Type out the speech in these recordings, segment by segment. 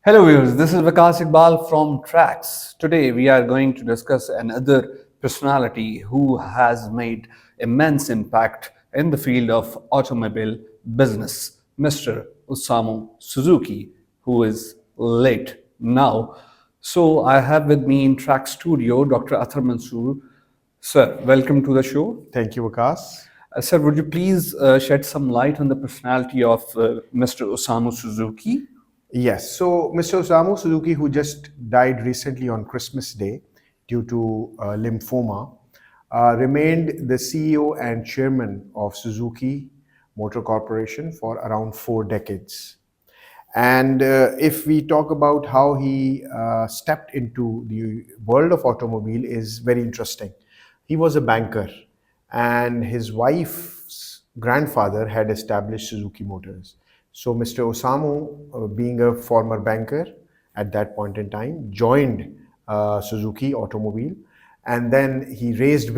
Hello viewers, this is Waqas Iqbal from Tracks. Today we are going to discuss another personality who has made immense impact in the field of automobile business, Mr. Osamu Suzuki, who is late now. So I have with me in Track Studio Dr. Athar Mansoor. Sir, welcome to the show. Thank you, Waqas. Sir, would you please shed some light on the personality of Mr. Osamu Suzuki? Yes, so Mr. Osamu Suzuki, who just died recently on Christmas Day due to lymphoma, remained the CEO and chairman of Suzuki Motor Corporation for around 4 decades. And if we talk about how he stepped into the world of automobile is very interesting. He was a banker, and his wife's grandfather had established Suzuki Motors. So Mr. Osamu, being a former banker at that point in time, joined Suzuki Automobile, and then he raised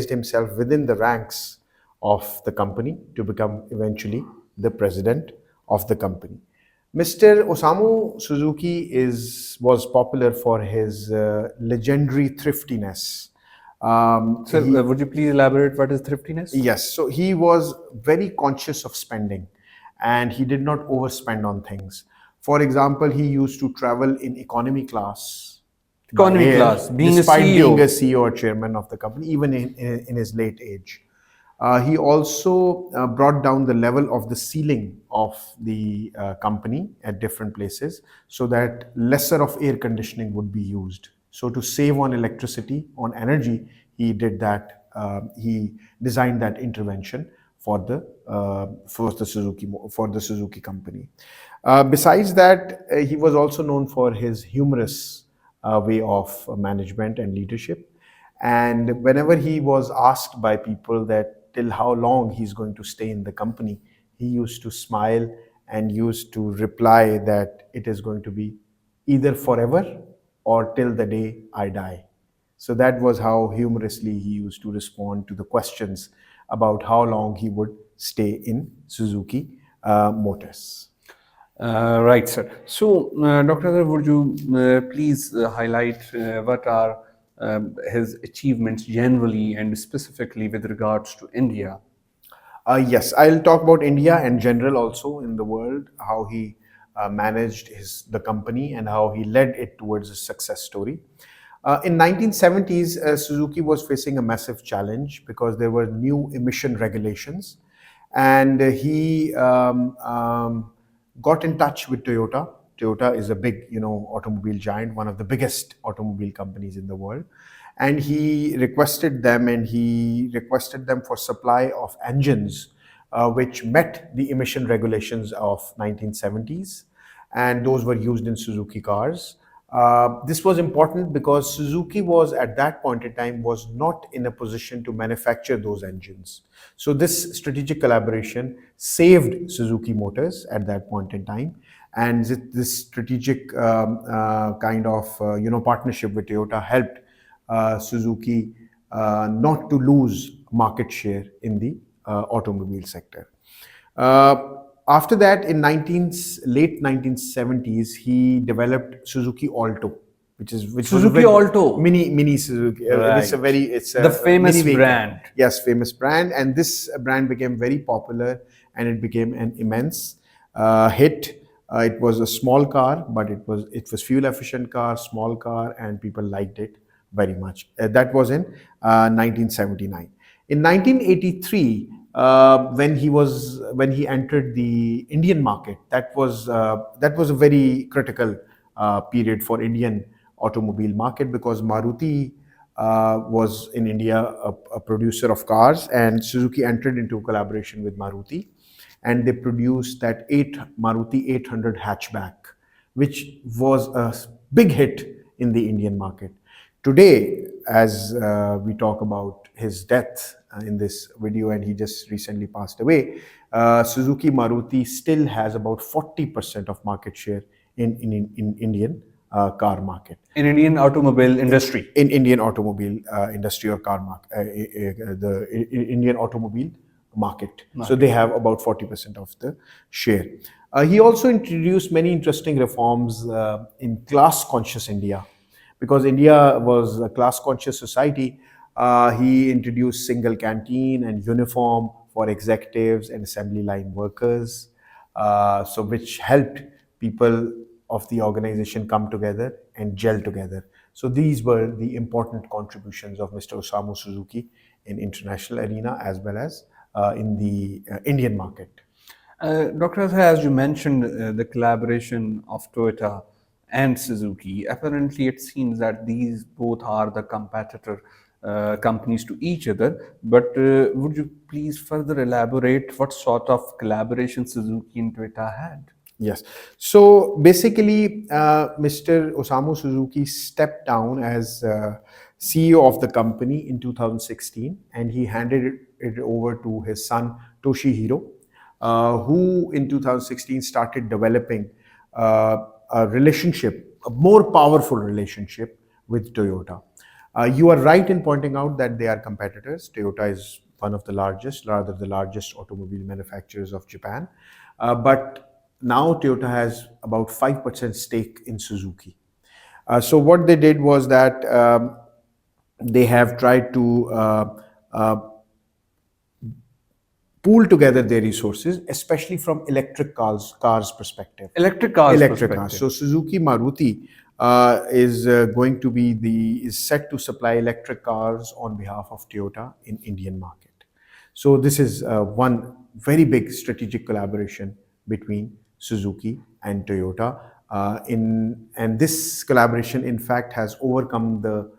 himself within the ranks of the company to become eventually the president of the company. Mr. Osamu Suzuki was popular for his legendary thriftiness. Sir, would you please elaborate what is thriftiness? Yes, so he was very conscious of spending and he did not overspend on things. For example, he used to travel in economy class by Economy air, class, being a despite CEO. being a CEO or chairman of the company, even in his late age. He also brought down the level of the ceiling of the company at different places so that lesser of air conditioning would be used. So to save on electricity, on energy, he did that. He designed that intervention for the Suzuki company. Besides that, he was also known for his humorous way of management and leadership. And whenever he was asked by people that till how long he's going to stay in the company, he used to smile and used to reply that it is going to be either forever or till the day I die. So that was how humorously he used to respond to the questions about how long he would stay in Suzuki Motors. Right, sir. So, Dr. Adar, would you please highlight what are his achievements generally and specifically with regards to India? Yes, I'll talk about India and general also in the world, how he managed the company and how he led it towards a success story. In 1970s, Suzuki was facing a massive challenge because there were new emission regulations, and he got in touch with Toyota. Toyota is a big, automobile giant, one of the biggest automobile companies in the world, and he requested them for supply of engines which met the emission regulations of 1970s, and those were used in Suzuki cars. This was important because Suzuki was at that point in time was not in a position to manufacture those engines. So this strategic collaboration saved Suzuki Motors at that point in time, and this strategic kind of partnership with Toyota helped Suzuki not to lose market share in the automobile sector. After that, in late 1970s, he developed Suzuki Alto, which was a Suzuki very Alto. mini Suzuki. It's The a famous mini vehicle. brand. Yes, famous brand, and this brand became very popular, and it became an immense hit. It was a small car, but it was fuel efficient car, small car, and people liked it very much. That was in 1979. In 1983, when he entered the Indian market, that was a very critical period for Indian automobile market because Maruti was in India a producer of cars, and Suzuki entered into a collaboration with Maruti, and they produced that Maruti 800 hatchback, which was a big hit in the Indian market. Today, as we talk about his death in this video, and he just recently passed away, Suzuki Maruti still has about 40% of market share in Indian car market. In Indian automobile industry. In Indian automobile industry or car market, the Indian automobile market. So Market. they have about 40% of the share. He also introduced many interesting reforms in class conscious India. Because India was a class conscious society, he introduced single canteen and uniform for executives and assembly line workers, so which helped people of the organization come together and gel together. So these were the important contributions of Mr. Osamu Suzuki in international arena as well as in the Indian market. Dr. Athar, as you mentioned, the collaboration of Toyota and Suzuki, apparently it seems that these both are the competitor companies to each other. But would you please further elaborate what sort of collaboration Suzuki and Toyota had? Yes. So basically, Mr. Osamu Suzuki stepped down as CEO of the company in 2016, and he handed it over to his son Toshihiro, who in 2016 started developing a relationship, a more powerful relationship with Toyota. You are right in pointing out that they are competitors. Toyota is one of the largest, rather the largest automobile manufacturers of Japan. But now Toyota has about 5% stake in Suzuki. So what they did was that they have tried to uh, pool together their resources, especially from electric cars perspective. Electric cars Electric cars. perspective. So Suzuki Maruti is going to be is set to supply electric cars on behalf of Toyota in Indian market. So this is one very big strategic collaboration between Suzuki and Toyota. And this collaboration, in fact, has overcome the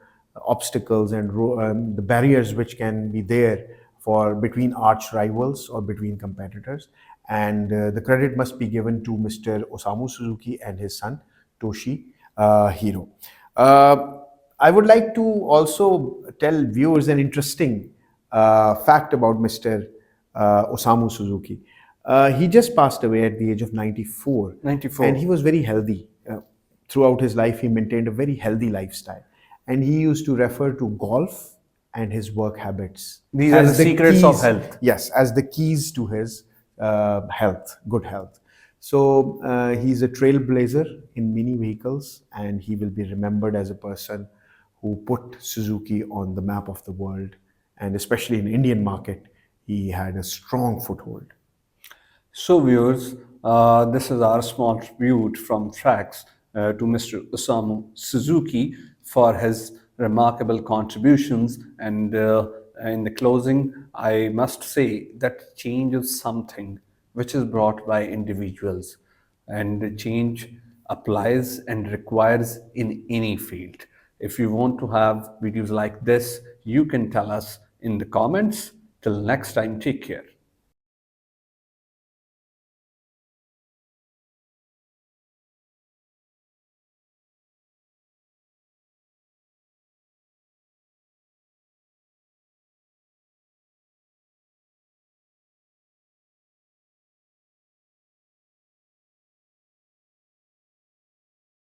obstacles and the barriers which can be there for between arch rivals or between competitors. And the credit must be given to Mr. Osamu Suzuki and his son Toshi Hiro. I would like to also tell viewers an interesting fact about Mr. Osamu Suzuki. He just passed away at the age of 94, 94. and he was very healthy. Throughout his life, he maintained a very healthy lifestyle, and he used to refer to golf and his work habits These are the as the secrets of keys. health. Yes, as the keys to his health, good health. So he's a trailblazer in many vehicles, and he will be remembered as a person who put Suzuki on the map of the world, and especially in Indian market, he had a strong foothold. So, viewers, this is our small tribute from Tracks to Mr. Osamu Suzuki for his remarkable contributions. And in the closing, I must say that change is something which is brought by individuals, and change applies and requires in any field. If you want to have videos like this, you can tell us in the comments. Till next time, take care.